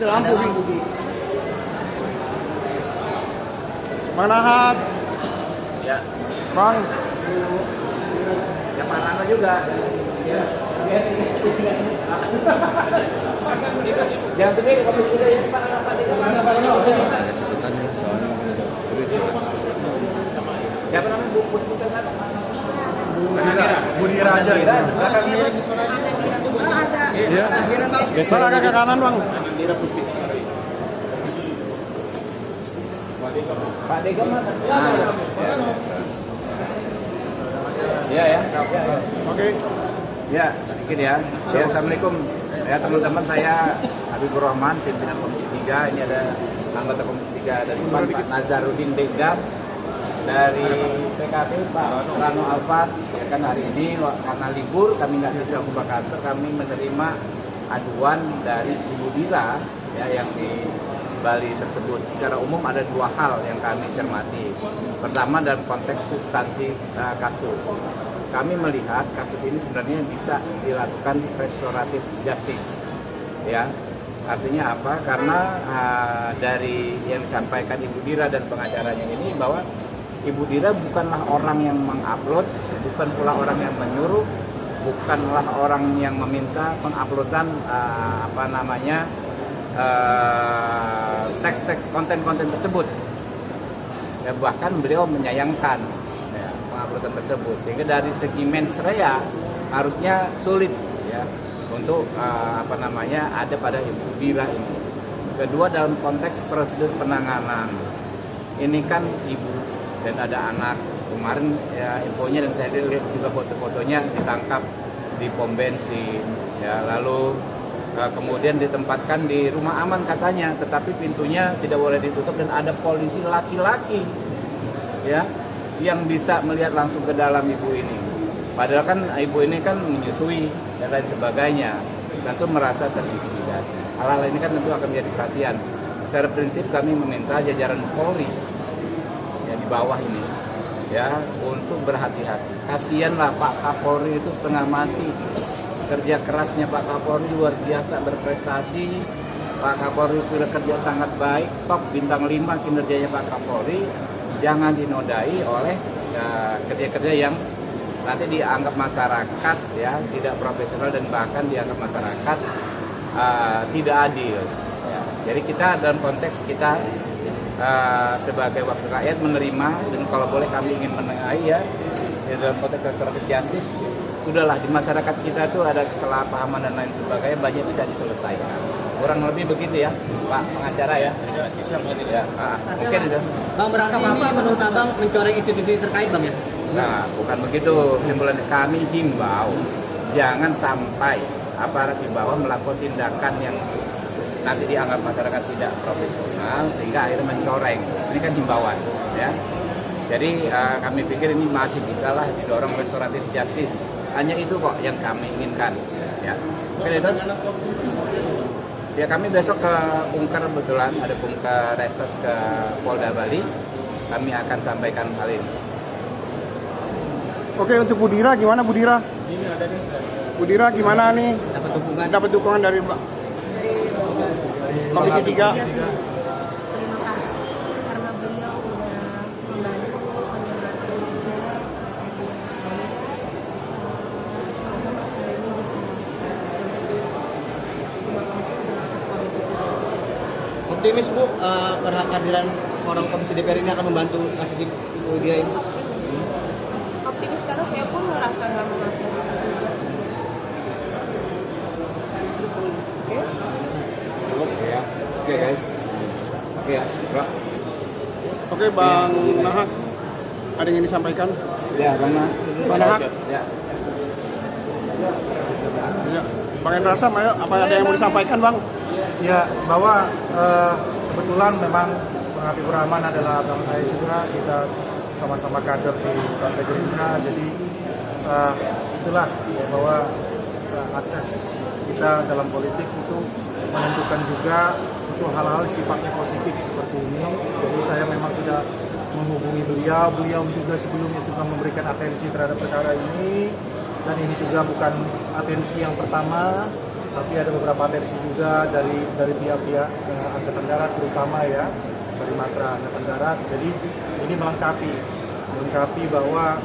Ada lampu. Mana Hat? Ya, Bang. ya Pak Rano juga. Ya. Jangan sendiri kamu juga ya Pak Rano. Cepetan soalnya Siapa namanya Bu Putra kan? Budi Raja. Belakang miring. Iya. Geser agak ke kanan bang. Pak Dega mana? Ya ya. Oke. Ya, sedikit ya. Assalamualaikum. Ya teman-teman, saya Habibur Rahman, pimpinan Komisi 3. Ini ada anggota Komisi 3 dari Pak Nazarudin Degam, dari PKB Pak Rano Alfat. Ya kan hari ini karena libur kami nggak bisa buka kantor, kami menerima aduan dari Ibu Dira ya yang di Bali tersebut. Secara umum ada dua hal yang kami cermati. Pertama dalam konteks substansi kasus. Kami melihat kasus ini sebenarnya bisa dilakukan restoratif justice. Ya. Artinya apa? Karena dari yang disampaikan Ibu Dira dan pengacaranya ini bahwa Ibu Dira bukanlah orang yang mengupload, bukan pula orang yang menyuruh, bukanlah orang yang meminta penguploadan teks-teks konten-konten tersebut. Ya, bahkan beliau menyayangkan ya, penguploadan tersebut. Sehingga dari segi mens rea harusnya sulit ya untuk ada pada Ibu Dira ini. Kedua dalam konteks prosedur penanganan. Ini kan ibu dan ada anak. Kemarin ya infonya dan saya lihat juga foto-fotonya ditangkap di pom bensin. Ya, lalu kemudian ditempatkan di rumah aman katanya, tetapi pintunya tidak boleh ditutup dan ada polisi laki-laki ya yang bisa melihat langsung ke dalam ibu ini. Padahal kan ibu ini kan menyusui dan lain sebagainya, tentu merasa terintimidasi. Hal-hal ini kan tentu akan menjadi perhatian. Secara prinsip kami meminta jajaran Polri yang di bawah ini ya untuk berhati-hati. Kasianlah Pak Kapolri itu setengah mati. Kerja kerasnya Pak Kapolri luar biasa berprestasi. Pak Kapolri sudah kerja sangat baik, top bintang 5 kinerjanya Pak Kapolri. Jangan dinodai oleh kerja-kerja yang nanti dianggap masyarakat ya tidak profesional dan bahkan dianggap masyarakat tidak adil. Ya. Jadi kita dalam konteks kita sebagai wakil rakyat menerima dan kalau boleh kami ingin menengahi ya dalam konteks restoratif justice. Sudahlah di masyarakat kita tuh ada kesalahpahaman dan lain sebagainya banyak tidak diselesaikan. Kurang lebih begitu ya, Pak pengacara ya. Ya, mungkin itu. Bang, berangkat apa menurut Abang mencoreng institusi terkait Bang ya? Nah, bukan begitu. Kesimpulan kami himbau jangan sampai aparat di bawah melakukan tindakan yang nanti dianggap masyarakat tidak profesional sehingga akhirnya mencoreng. Ini kan himbauan, ya. Jadi kami pikir ini masih bisa lah didorong restoratif justice. Hanya itu kok yang kami inginkan. Ya. Oke, itu. Ya kami besok ke Pungker kebetulan ada Pungker reses ke Polda Bali. Kami akan sampaikan hal ini. Oke, untuk Bu Dira gimana Bu Dira? Ini ada nih. Bu Dira gimana nih? Dapat Dukungan dari Komisi 3. Terima kasih karena beliau udah membantu menyemangati juga. Semoga masalah ini bisa selesai. Terima kasih untuk Komisi 3. optimis Bu kehadiran orang Komisi DPR ini akan membantu kasus Ibu Dira ini. Optimis karena saya pun merasa nggak mengatur. Cukup ya. Oke guys. Oke ya, Bro. Oke, Bang Nahak. Ada yang ingin disampaikan? Ya, Bang Nah. Bang Nahak. Ya. Ya. Bang Endra Sam, ayo, apa ada yang mau disampaikan, Bang? Ya, bahwa kebetulan memang Bang Habibur Rahman adalah abang saya juga, kita sama-sama kader di Partai Gerindra, jadi itulah ya, bahwa akses kita dalam politik itu menentukan juga untuk hal-hal sifatnya positif seperti ini. Jadi saya memang sudah menghubungi beliau juga sebelumnya sudah memberikan atensi terhadap perkara ini, dan ini juga bukan atensi yang pertama. tapi ada beberapa atensi juga dari pihak-pihak Angkatan Darat terutama ya, dari Matra Angkatan Darat. Jadi ini melengkapi bahwa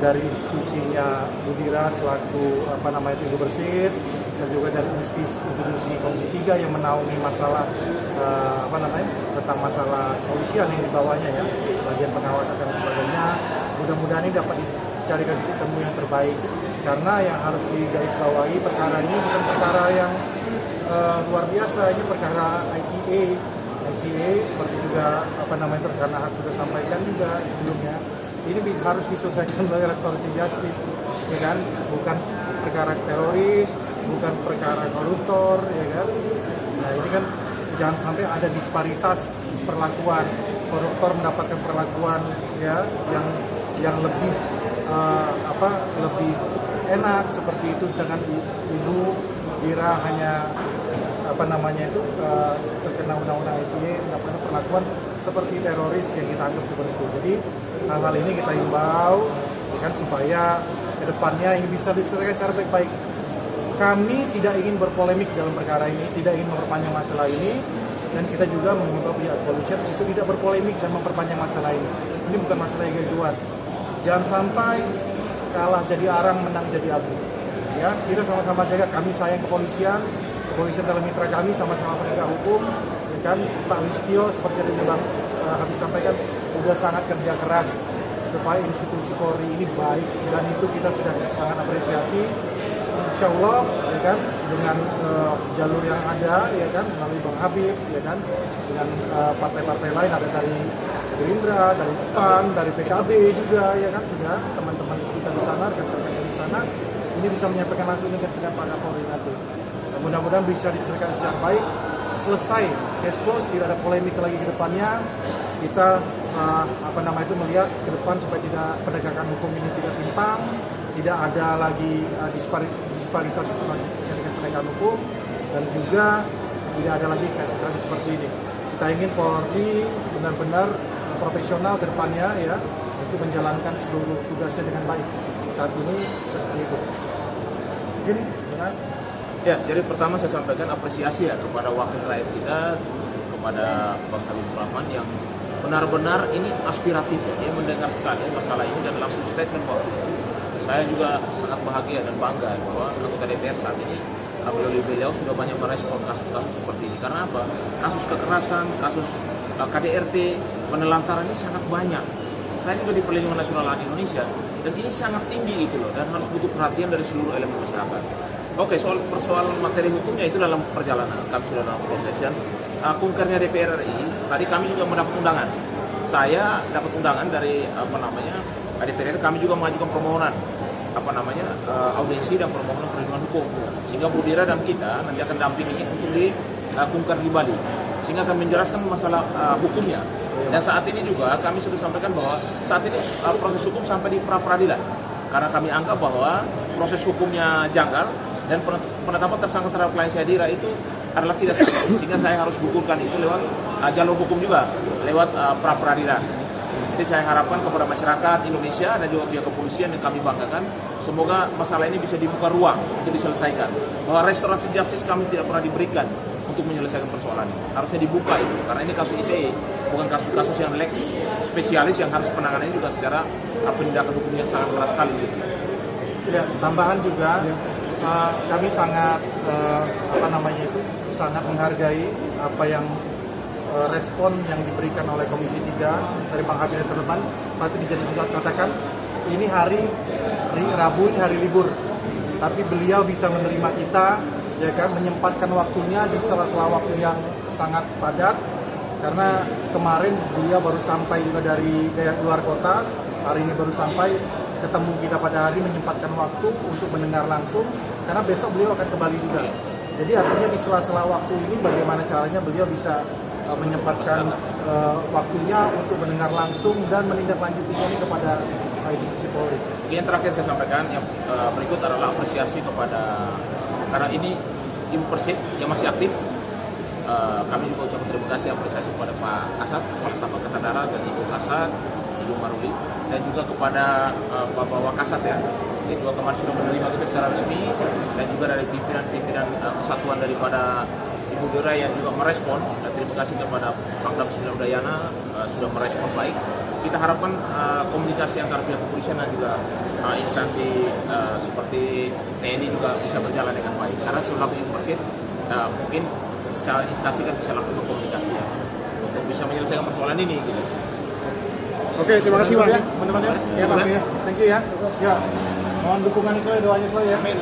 dari institusinya Budira selaku Ibu Bersih, dan juga dari institusi Komisi 3 yang menaungi masalah tentang masalah kepolisian yang dibawanya ya, bagian pengawasan dan sebagainya. Mudah-mudahan ini dapat dicarikan titik temu yang terbaik, karena yang harus digarisbawahi, perkara ini bukan perkara yang luar biasa. Ini perkara ITA seperti juga karena hak sudah sampaikan juga sebelumnya, ini harus diselesaikan oleh restoratif justice, ya kan? Bukan perkara teroris, bukan perkara koruptor, ya kan? Nah ini kan jangan sampai ada disparitas perlakuan, koruptor mendapatkan perlakuan ya yang lebih lebih enak seperti itu, sedangkan Ibu Ira hanya terkena undang-undang ITE mendapatkan perlakuan seperti teroris yang kita anggap seperti itu. Jadi hal-hal ini kita himbau kan supaya kedepannya ini bisa diselesaikan secara baik-baik. Kami tidak ingin berpolemik dalam perkara ini, tidak ingin memperpanjang masalah ini, dan kita juga mengimbau pihak kepolisian untuk tidak berpolemik dan memperpanjang masalah ini. Ini bukan masalah yang keduaan. Jangan sampai kalah jadi arang, menang jadi abu. Ya, kita sama-sama jaga. Kami sayang kepolisian adalah mitra kami, sama-sama penegak hukum. Ya kan, Pak Listio seperti yang Bang Habib sampaikan, sudah sangat kerja keras supaya institusi Polri ini baik, dan itu kita sudah sangat apresiasi. Insya Allah, ya kan, dengan jalur yang ada, ya kan, melalui Bang Habib, ya kan, dengan partai-partai lain, ada dari Gerindra, dari PAN, dari PKB juga, ya kan, sudah teman-teman kita di sana, rekan-rekan di sana, ini bisa menyampaikan langsung dengan Pak Kapolri nanti. Mudah-mudahan bisa diselesaikan secara baik, selesai, case close, tidak ada polemik lagi ke depannya. Kita melihat ke depan supaya tidak penegakan hukum ini tidak timpang, tidak ada lagi disparitas dengan penegakan hukum, dan juga tidak ada lagi kasus seperti ini. Kita ingin Polri benar-benar profesional ke depannya ya, untuk menjalankan seluruh tugasnya dengan baik. Saat ini seperti itu. Mungkin dengan ya, jadi pertama saya sampaikan apresiasi ya kepada wakil rakyat kita, kepada Bang Habibur Rahman yang benar-benar ini aspiratif ya. Dia mendengar sekali masalah ini dan langsung statement bahwa saya juga sangat bahagia dan bangga bahwa anggota DPR saat ini beliau sudah banyak merespon kasus-kasus seperti ini. Karena apa? Kasus kekerasan, kasus KDRT, penelantaran ini sangat banyak. Saya juga di Perlindungan Nasional Indonesia dan ini sangat tinggi itu loh, dan harus butuh perhatian dari seluruh elemen masyarakat. Oke, soal persoalan materi hukumnya itu dalam perjalanan, kami sudah dalam proses, dan kunkernya DPR RI, tadi kami juga mendapat undangan. Saya dapat undangan dari DPR RI, kami juga mengajukan permohonan audiensi dan permohonan perlindungan hukum, sehingga Budira dan kita nanti akan dampingi untuk di kunker di Bali, sehingga akan menjelaskan masalah hukumnya. Dan saat ini juga kami sudah sampaikan bahwa saat ini proses hukum sampai di pra-peradilan, karena kami anggap bahwa proses hukumnya janggal dan penetapan tersangka terhadap klien saya Dira itu adalah tidak sah, sehingga saya harus gugurkan itu lewat jalur hukum juga, lewat pra-peradilan. Jadi saya harapkan kepada masyarakat Indonesia dan juga pihak kepolisian yang kami banggakan, semoga masalah ini bisa dibuka ruang untuk diselesaikan. Bahwa restorasi justice kami tidak pernah diberikan untuk menyelesaikan persoalan ini. Harusnya dibuka itu, karena ini kasus ITE, bukan kasus-kasus yang lex spesialis yang harus penanganannya juga secara penindakan hukum yang sangat keras sekali. Gitu. Ya, tambahan juga, kami sangat sangat menghargai apa yang respon yang diberikan oleh Komisi 3 dari Bang Habib terdepan. Tapi dijadikan katakan ini hari Rabu, ini hari libur, tapi beliau bisa menerima kita, ya kan, menyempatkan waktunya di sela-sela waktu yang sangat padat, karena kemarin beliau baru sampai juga dari luar kota, hari ini baru sampai, ketemu kita pada hari, menyempatkan waktu untuk mendengar langsung, karena besok beliau akan kembali juga. Jadi artinya di sela-sela waktu ini bagaimana caranya beliau bisa menyempatkan waktunya untuk mendengar langsung dan menindaklanjutinya ini kepada institusi Polri. Yang terakhir saya sampaikan, yang berikut adalah apresiasi kepada, karena ini Ibu Persib yang masih aktif. Kami juga ucapkan terima kasih, apresiasi kepada Pak Asad, Kepala Staf Angkatan Darat, dan Ibu Kasat, Ibu Maruli, dan juga kepada Bapak Wakasat ya, Ini juga kemarin sudah menerima kita secara resmi, dan juga dari pimpinan kesatuan daripada Ibu Dora yang juga merespon. Dan terima kasih kepada Pangdam 9 Udayana sudah merespon baik. Kita harapkan komunikasi antara pihak kepolisian dan juga instansi seperti TNI juga bisa berjalan dengan baik. Karena setelah ini masjid, mungkin secara instansi kan bisa lakukan komunikasi ya, untuk bisa menyelesaikan persoalan ini. Gitu. Oke, terima kasih Bang ya, teman-teman ya. Ya Bang, ya. Thank you ya. Ya, mohon dukungan selalu, doanya selalu ya. Amin.